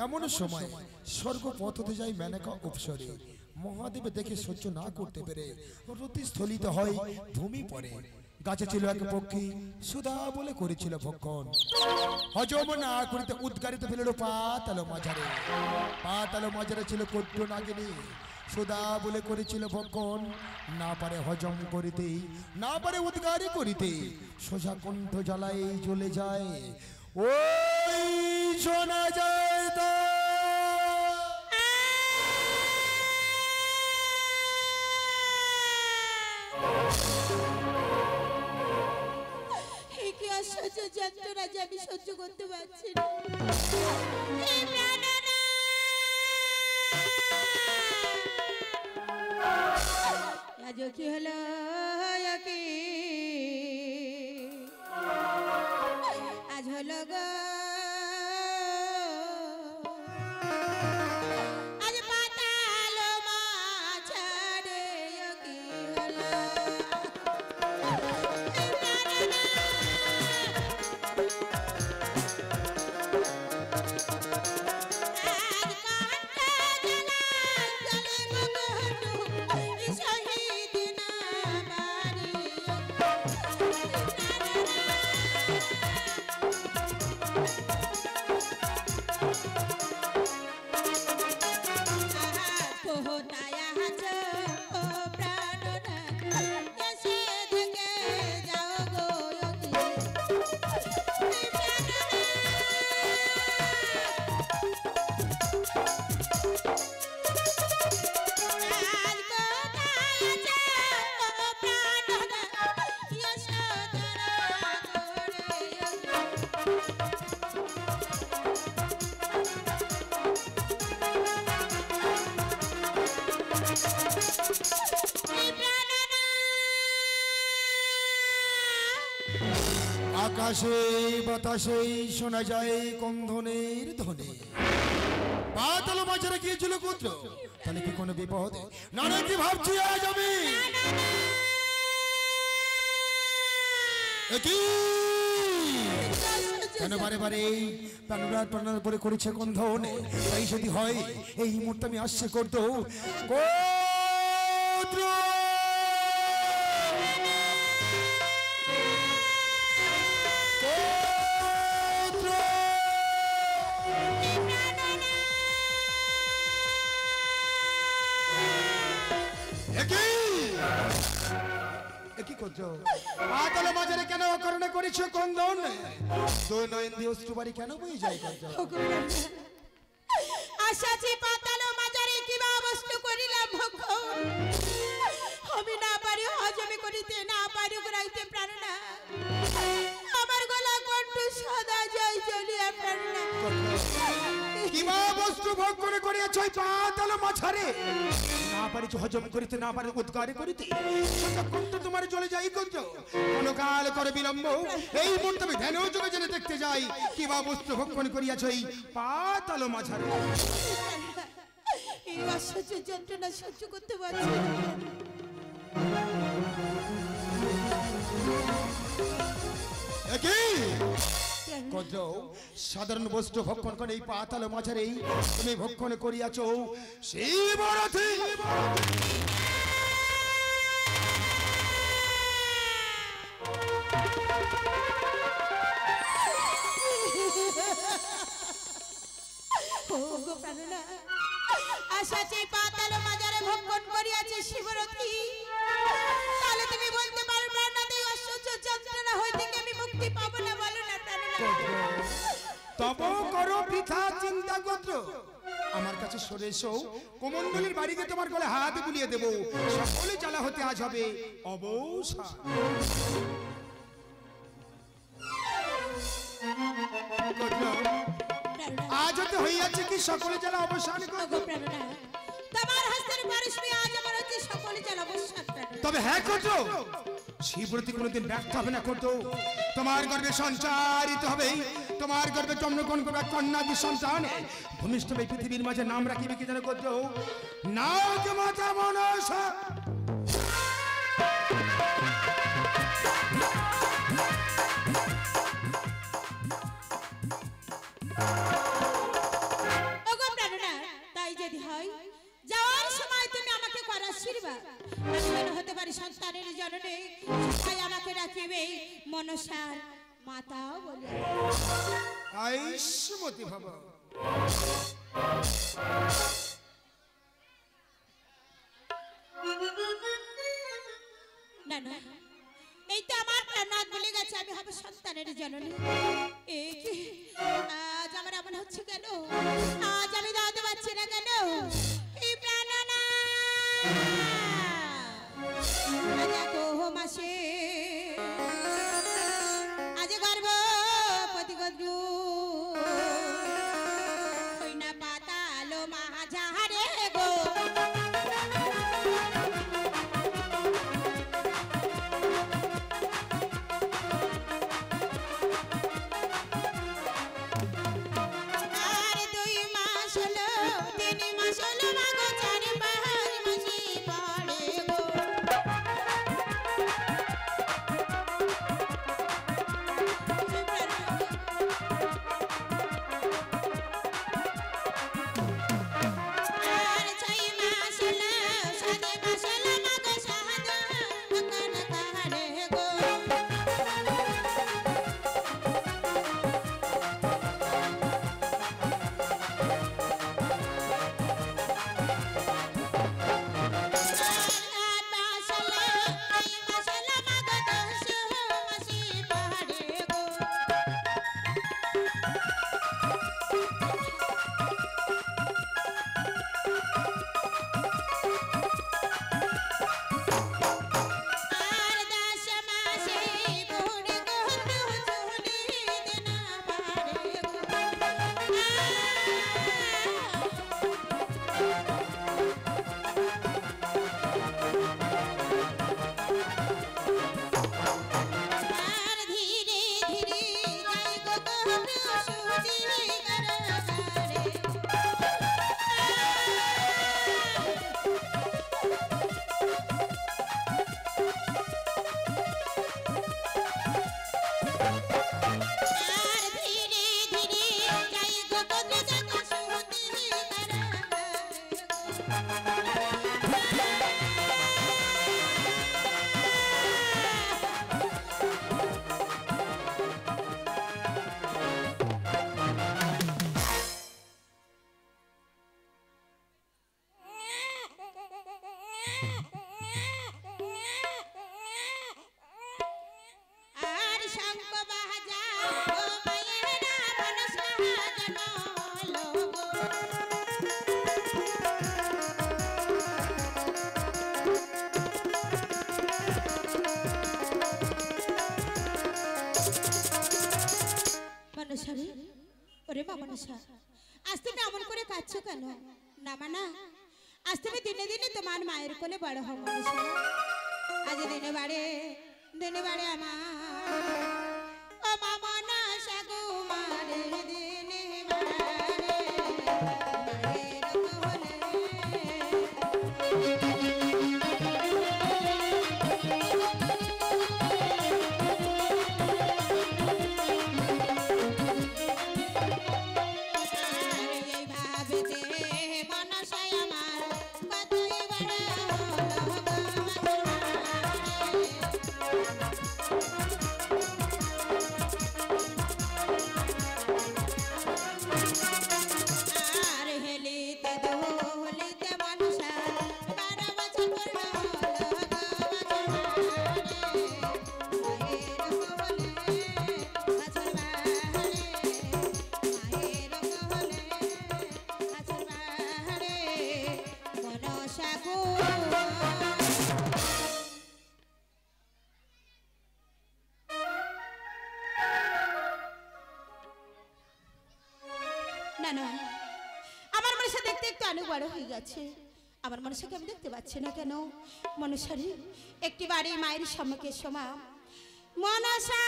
এমন সময় স্বর্গ পথতে যায় মেনকা উপসরে। মহাদেব দেখে সহ্য না করতে পেরে রতিস্থলিত হয়, ভূমি পড়ে। গাছে ছিল এক পক্ষী, সুধা বলে করেছিল ভক্ষণ। হজম না করিতে উদ্গারিত ফেলল পাতাল মাঝারে। পাতাল মাঝারে ছিল ক্ষুদ্র নাগিনী, সুধা বলে করেছিল ভক্ষণ। না পারে হজম করিতে, না পারে উদ্গারি করিতে, সোজা কণ্ঠ জ্বালায় জ্বলে যায়। ওই শোনা যায় তা যন্ত্রণা যে আমি সহ্য করতে পারছি না। আজ কি হলো কি, আজ হলো গো আজ পাতাল মাঝারে কি হলো। আকাশে বাতাসে শোনা যায় কন্ধনের ধ্বনি। পাতাল মাঝারে গিয়েছিল পুত্র, তাহলে কি কোনো বিপদ? না না, কি ভাবছি আজ আমি? কেন বারে বারে প্রাণরাত প্রাণের উপরে করেছে কন্ধন? তাই যদি হয় এই মুহূর্তে আমি আসছে করতো পাতাল মাঝারে কেন অকারণে করেছো কন্দন? দুই নয়ন দিয়ে অশ্রুবাড়ি কেন বয়ে যায়? আশাছি পাতাল মাঝারে কিবা বস্তু করিলাম ভক্ষণ। আমি না পারি হজমে করিতে, না পারি রাইতে প্রাণনা। আমার গলা কণ্ঠ সদা জয় জ্বলিয়া প্রাণনা। কিবা বস্তু ভক্ষণ করিয়াছ পাতাল মাঝারে? না পারিছ হজম করিতে, না পারি উদ্গারে করিতে, কণ্ঠ তোমার চলে যাই কঞ্চ। কোন কাল করে বিলম্ব এই মুহূর্তে আমি ধ্যান যোগে জেনে দেখতে যাই কিবা বস্তু ভক্ষণ করিয়াছ এই পাতাল মাঝারে। এই অসহ্য যন্ত্রণা সহ্য করতে পারছি সাধারণ বস্তু ভক্ষণ করে এই পাতাল মাঝারে তুমি ভক্ষণ করিয়াছ শিবরথী। আশাছি পাতাল মাঝারে ভক্ষণ করিয়াছে শিবরথী, তাহলে তুমি বলতে পারবে না এই অসহ্য যন্ত্রণা হইতে আমি মুক্তি পাবো না? বলো না তব করো বৃথা চিন্তা গোত্র। আমার কাছে সরে এসো, কোমণ্ডলীর বাড়িতে তোমার গলে হাত বুলিয়ে দেব। সকলে জ্বালা হতে আজ হবে অবসান। আজ হতে হইয়াছে কি সকলে জ্বালা অবসান করব? তোমার হস্তের পারস্মে আজ আমার হচ্ছে সকলে জ্বালা অবসান। তবে হ্যাঁ করতো শিবরতী কোনোদিন ব্যর্থ হবে না করতো। তোমার গর্ভে সঞ্চারিত হবে, তোমার গর্ভে জন্মগ্রহণ করবে কন্যাদি সন্তান। ভূমিষ্ঠ এই পৃথিবীর মাঝে নাম রাখিবে কি যেন করতো নাগ মাতা মনসা। আশীর্বাদ আমি যেন হতে পারি সন্তানের জননী, তাই আমাকে রাখিবে মনসার মাতাও বলে। আয়ুষ্মতি ভব। না না, এই তো আমার প্রাণনাথ বলে গেছে আমি হব সন্তানের জননী। এই কি আজ আমার এমন হচ্ছে কেন? আজ আমি দাঁড়াতে পারছি না কেন? এই প্রাণনাথ আজ এত মাসে আজ গর্ভবতী গদ্রু হই না পাতালো মাঝারে গো। ওরে মা মনসা, আজ তুমি এমন করে কাঁদছো কেন? না মা না, আজ তুমি দিনে দিনে তোমার মায়ের কোলে বড় হও মনসা। আজ দিনে বাড়ে আমার ও মা মনসা গো মারে দিনে বাড়ে মায়ের কোলে। আমার মনসা দেখতে একটু অনেক বড় হয়ে গেছে, আমার মনসাকে আমি দেখতে পাচ্ছি না কেন? মনসারি একটি বাড়ি মায়ের সম্মুখে সমা মনসা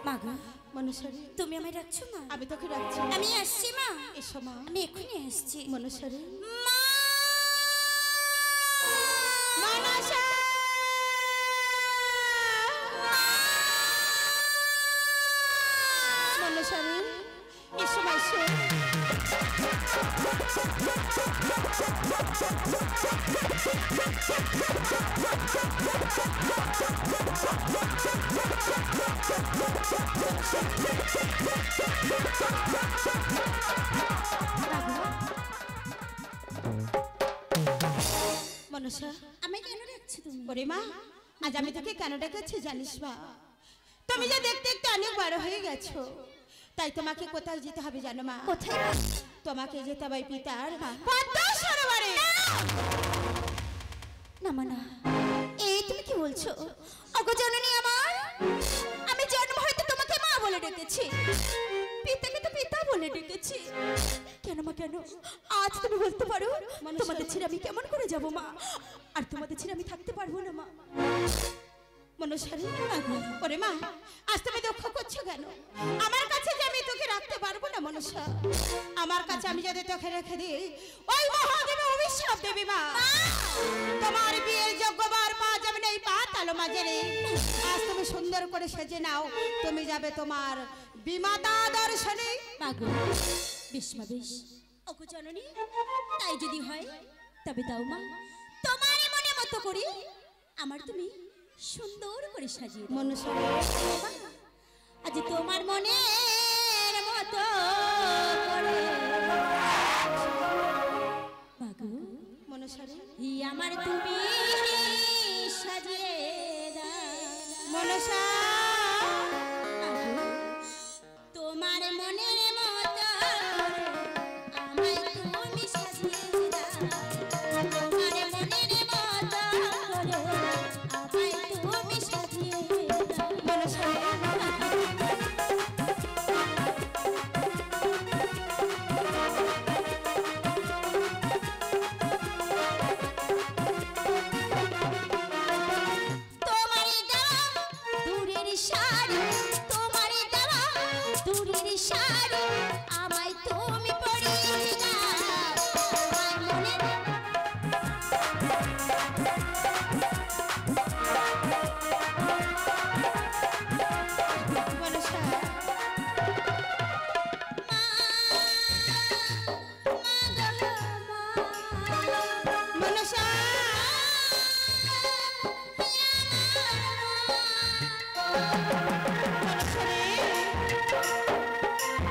মাগো মনসারি তুমি আমায় ডাকছো মা? আমি তোকে ডাকছি। আমি আসছি মা, এসো মা। আমি এখনই আসছি মনসারি। মা মনসা মনসারি এসো এসো। মনসা, আমি কেন রাখছি তুমি? ওরে মা, আজ আমি তোকে কেন ডেকেছি জানিস মা? তুমি যে দেখতে দেখতে অনেক বড় হয়ে গেছো, তাই তোমাকে কোথায় যেতে হবে জানো মা? কোথায়? তোমাকে যেতে হবে পিতার পদ্ম সরোবরে। না মা না, এই তুমি কি বলছো? ওগো জননী আমার, আমি জন্ম হইতে তোমাকে মা বলে ডেকেছি, পিতাকে তো পিতা বলে ডেকেছি। কেন মা কেন? আজ তুমি বলতে পারো তোমাদের ছেড়ে আমি কেমন করে যাব মা? আর তোমাদের ছেড়ে আমি থাকতে পারবো না মা। মনসারি, ওরে মা, আজ তুমি দুঃখ করছো কেন? আমার কাছে যে আমি তোকে রাখতে পারবো না মনসা। আমার কাছে আমি যদি তোকে রেখে দিই, ওই মহাদেবী অভিশাপ দেবী মা। তোমার বিয়ের যোগ্যবার পাওয়া যাবে না এই পাতালো মাঝারে। আজ তুমি সুন্দর করে সেজে নাও, তুমি যাবে তোমার বিমাতা দর্শনে। মাগো বেশ মা বেশ, ওগো জননী, তাই যদি হয় তবে দাও মা, তোমার মনে মতো করি আমার তুমি সুন্দর করে সাজিয়ে দাও। মনসা, আজ তোমার মনের মতো করে মাগো মনসারি, আমার তুমি সাজিয়ে দাও। মনসা, তোমার মনের মতো করে আমায় তুমি সাজিয়ে দাও। তোমার মনের মতো করে আমায় তুমি সাজিয়ে দাও। মনসা, তোমার দেওয়া দূরের শাড়ি, তোমার দেওয়া দূরের শাড়ি আমায় তুমি পরিয়ে দাও। তোমার মনের মনসা, মনসা,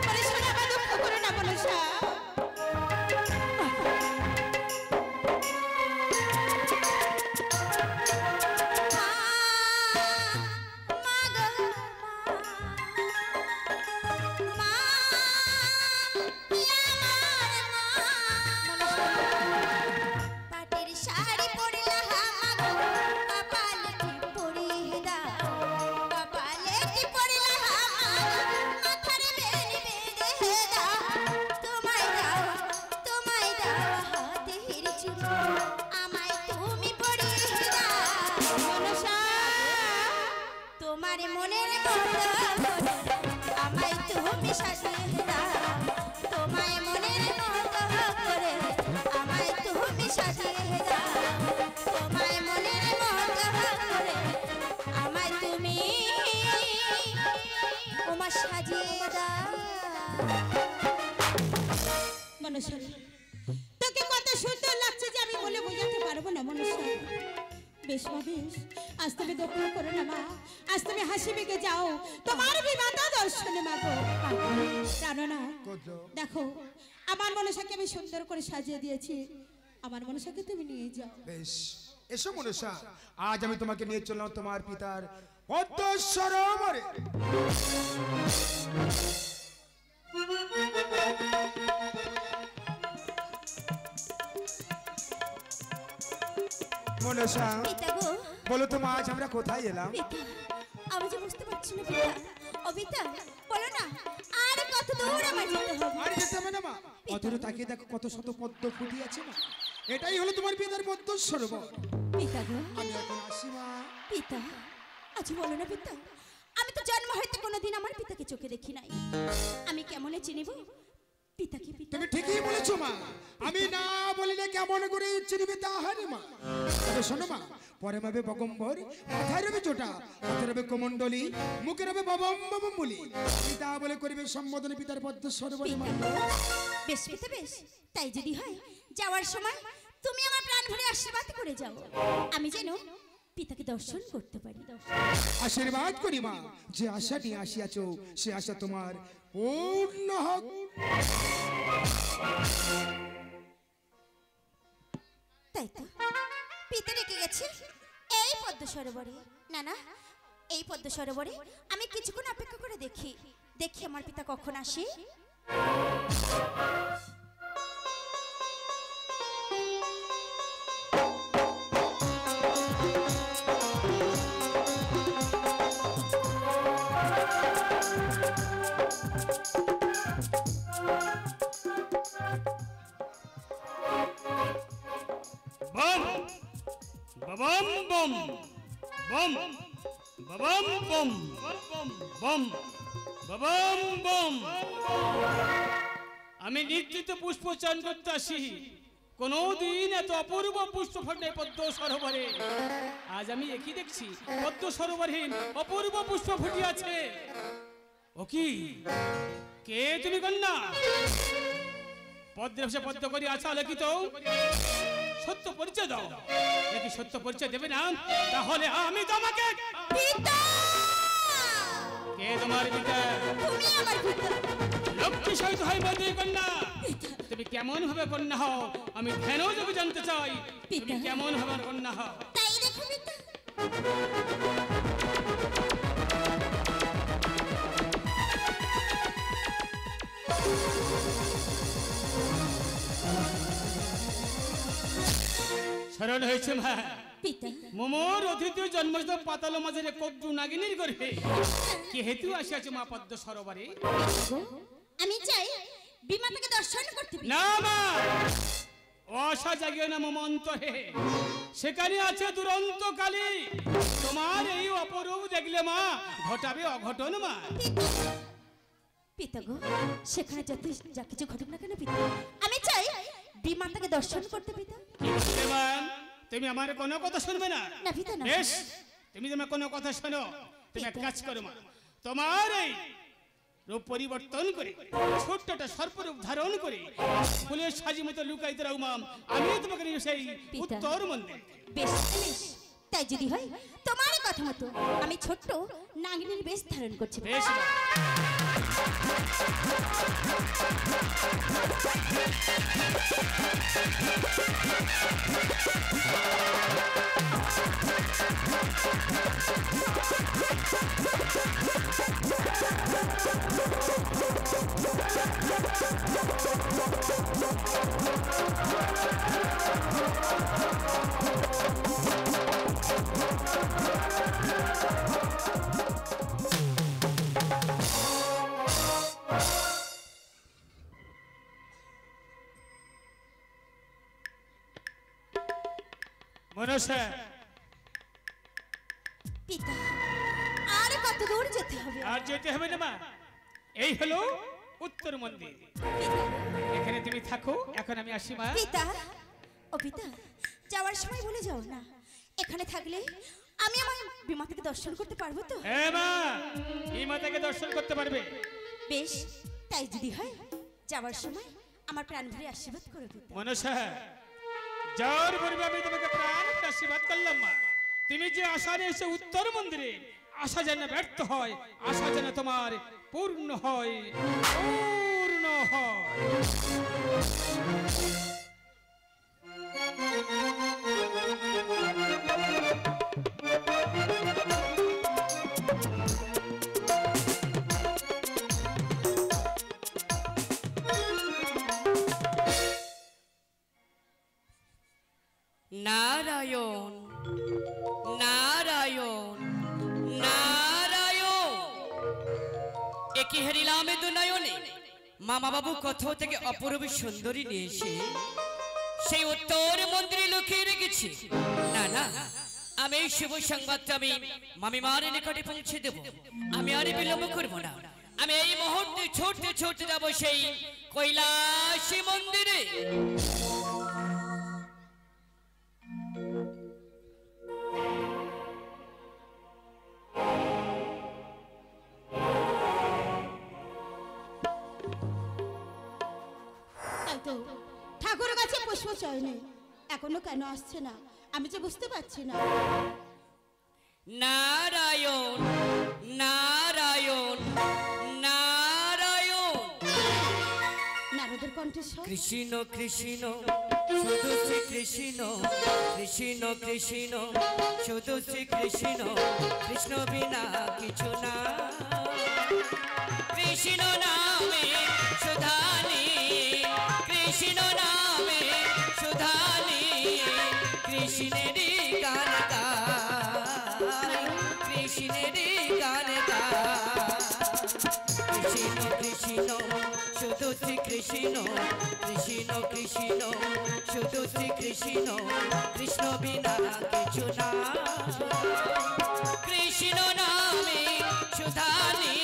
মনসা, আমার দুঃখ করে না মনসা। পাটের শাড়ি পরলা মাগো, কপালে টিপ পরিয়ে দাও। কপালে টিপ পরলা মাথার বেনি বেঁধে দাও। তোমায় দাও হাতের চুড়ি আমায় তুমি পরিয়ে দাও। মনসা, তোমার মনের মতো করে আমায় তুমি সাজিয়ে দাও। তোমায় মনের মতো করে আমায় তুমি সাজিয়ে দাও। তোমায় মনের মতো করে আমায় তুমি ওমা সাজিয়ে দাও। মনসা, তোকে কত সুন্দর লাগছে যে আমি বলে বোঝাতে পারবো না মনসা। বেশ মা বেশ, আজ তুমি দুঃখ করো না মা, আজ তুমি হাসি মেখে যাও তোমার বিমাতা দর্শনে মাগো। জানো দেখো, আমার মনসাকে আমি সুন্দর করে সাজিয়ে দিয়েছি, আমার মনসাকে তুমি নিয়ে যাও। বেশ, এসো মনসা, আজ আমি তোমাকে নিয়ে চললাম তোমার পিতার পদ্ম সরোবরে। মনসা, পিতা গো, বলো তো মা, আজ আমরা কোথায় এলাম? পিতা আমি যে বুঝতে পারছি না পিতা। ও পিতা বলো না, আর কত দূর আমার যেতে হবে? আর যেতে হবে না মা, অতরে তাকিয়ে দেখো কত শত পদ্ম ফুটে আছে না, এটাই হলো তোমার পিতার পদ্ম সরোবর। পিতা গো, আমি এখন আসি মা। পিতা আজ বলো না পিতা, আমি তো জন্ম হইতে কোনোদিন আমার পিতাকে চোখে দেখি নাই, আমি কেমনে চিনিব পিতাকে? পিতা তুমি ঠিকই বলেছো মা, আমি না বলিলে কেমন করে চিনবে তা হয় মা। তবে শোনো মা, পরে হবে বগম্বর, মাথায় রবে জোটা, হাতে রবে কমণ্ডলী, মুখে রবে ববম ববম বলি। পিতা বলে করিবে সম্বোধনে পিতার পদ্ম সরোবরে মান্য। বেশ পিতা বেশ, তাই যদি হয় যাওয়ার সময় তুমি আমার প্রাণ ভরে আশীর্বাদ করে যাও, আমি যেন পিতাকে দর্শন করতে পারি। আশীর্বাদ করি মা, যে আশা নিয়ে আসিয়াছ সে আশা তোমার পূর্ণ হোক। তাই তো পিতা রেখে গেছে এই পদ্ম সরোবরে। না না, এই পদ্ম সরোবরে আমি কিছুক্ষণ অপেক্ষা করে দেখি দেখি আমার পিতা কখন আসে। বম বম বম বম বম বম বম বম বম। আমি নিত্য পুষ্প চান করতে আসি, কোনদিন এত অপূর্ব পুষ্প ফোটে পদ্ম সরোবরে। আজ আমি একই দেখছি পদ্ম সরোবরে অপূর্ব পুষ্প ফুটিয়াছে। ও কি, কে তুমি কন্যা? পদ্মের পাশে পদ্ম করি আছা লিখিত, সত্য পরিচয় দাও। যদি সত্য পরিচয় দেবে না তাহলে আমি তোমাকে। পিতা! কে তোমার পিতা? তুমি আমার পিতা। লক্ষ্মী সহিত হয় মন্দির কন্যা। তুমি কেমন ভাবে কন্যা হও আমি ধ্যানও যদি জানতে চাই। তুমি কেমন ভাবে কন্যা হও তাই দেখো পিতা। সরল হয়েছে মা। পিতা মোমোর অতিথি জন্মস্থ পাতাল মাঝে কবজু নাগিনীর গর্ভে কি হেতু আসিয়াছে মা পদ্ম সরোবরে? আমি চাই বিমাতাকে দর্শন করতে। না মা, আশা জাগিয়ে না মম অন্তরে, সেখানে আছে দুরন্ত কালী। তোমার এই অপরূপ দেখলে মা ঘটাবে অঘটন মা। পিতা গো, সেখানে যা কিছু ঘটুক না কেন পিতা, আমি চাই বিমাতাকে দর্শন করতে। পিতা কি বললে মা? তুমি আমার কোনো কথা শুনবে না? না পিতা না। বেশ, তুমি তোমার কোনো কথা শোনো। তুমি এক কাজ করো মা, তোমার এই রূপ পরিবর্তন করে ছোট্টটা সর্পরূপ ধারণ করে ফুলের সাজি মতো লুকাইতে রাখো মা। আমি তোমাকে নিয়ে সেই উত্তর মন্দির। বেশ বেশ, তাই যদি হয় তোমার কথা মতো আমি ছোট্ট নাগিনীর বেশ ধারণ করছি। বেশ মা। মনসা, পিতা আর কত দূর যেতে হবে? আর যেতে হবে না মা, এই হলো উত্তর মন্দির। এখানে তুমি থাকো, এখন আমি আসি মা। পিতা ও পিতা, যাওয়ার সময় ভুলে যাও না, এখানে থাকলে আমি আমার বিমাতাকে দর্শন করতে পারবো তো? হ্যাঁ মা, এই মাতাকে দর্শন করতে পারবে। বেশ, তাই যদি হয় যাওয়ার সময় আমার প্রাণ ভরে আশীর্বাদ করো পিতা। মনসা, যার পূর্বে আমি তোমাকে প্রাণ আশীর্বাদ করলাম মা। তুমি যে আশা নিয়ে এসে উত্তর মন্দিরে, আশা যেন ব্যর্থ হয়, আশা যেন তোমার পূর্ণ হয়, পূর্ণ হয়। নারায়ণ নারায়ণ নারায়ণ, একে হারিলাম এ দুনয়নে। মামা বাবু কোথাও থেকে অপূর্ব সুন্দরী নিয়ে এসে সেই উত্তর মন্দিরে লুকিয়ে রেখেছি। না না, আমি এই শুভ সংবাদটা আমি মামিমার নিকটে পৌঁছে দেব। আমি আর বিলম্ব করব না, আমি এই মুহূর্তে ছুটতে ছুটতে যাব সেই কৈলাসী মন্দিরে। তো ঠাকুরের কাছে পুষ্প চাইনি, এখনো কেন আসছে না আমি যে বুঝতে পারছি না। নারায়ণ নারায়ণ নারায়ণ। নারদের কণ্ঠস্বর। কৃষ্ণ কৃষ্ণ শুধু শ্রী কৃষ্ণ, কৃষ্ণ কৃষ্ণ শুধু শ্রী কৃষ্ণ, কৃষ্ণ বিনা কিছু না। কৃষ্ণ নামে সুধানি, কৃষ্ণ নামে সুধানি, কৃষ্ণেরই গান গায়, কৃষ্ণেরই গান গায়। কৃষ্ণ কৃষ্ণ শুধু শ্রী কৃষ্ণ, কৃষ্ণ কৃষ্ণ শুধু শ্রী কৃষ্ণ, কৃষ্ণ বিনা কিছু না। কৃষ্ণ নামে সুধানি,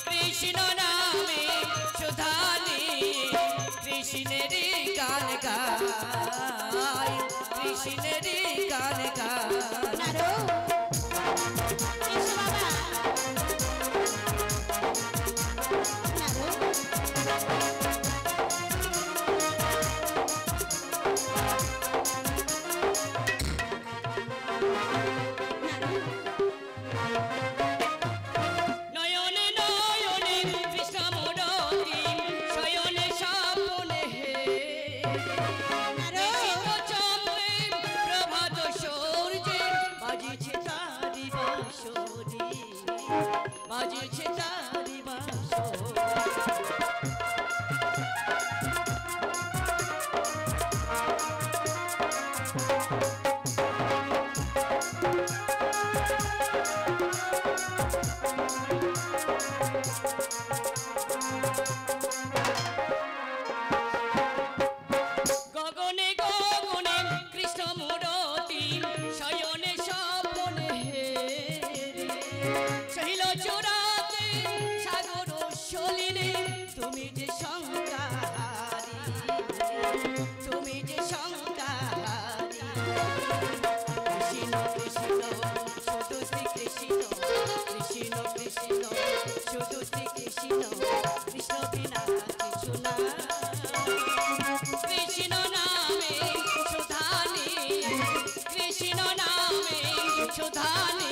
কৃষ্ণ নামে সুধানি, কৃষ্ণেরই গান গায়, কৃষ্ণেরই গান গায়। নারদ, এসো বাবা। নয়নে নয়নে কৃষ্ণ মুরতি, শয়নে স্বপনে হে। নিশিত চন্দ্রে প্রভাত সূর্যে, বাজিছে তারি বাঁশরি, বাজিছে তারি বাঁশরি। গগনে গগনে কৃষ্ণ মুরতি, শয়নে স্বপনে হে। শৈল চূড়াতে সাগর সলিলে, তুমি যে সংসারী, তুমি যে সংসারী। কৃষ্ণ কৃষ্ণ শুধু শ্রী কৃষ্ণ, কৃষ্ণ কৃষ্ণ শুধু শ্রী কৃষ্ণ, কৃষ্ণ বিনা কিছু না। কৃষ্ণ নামে সুধানি, কৃষ্ণ নামে সুধানি,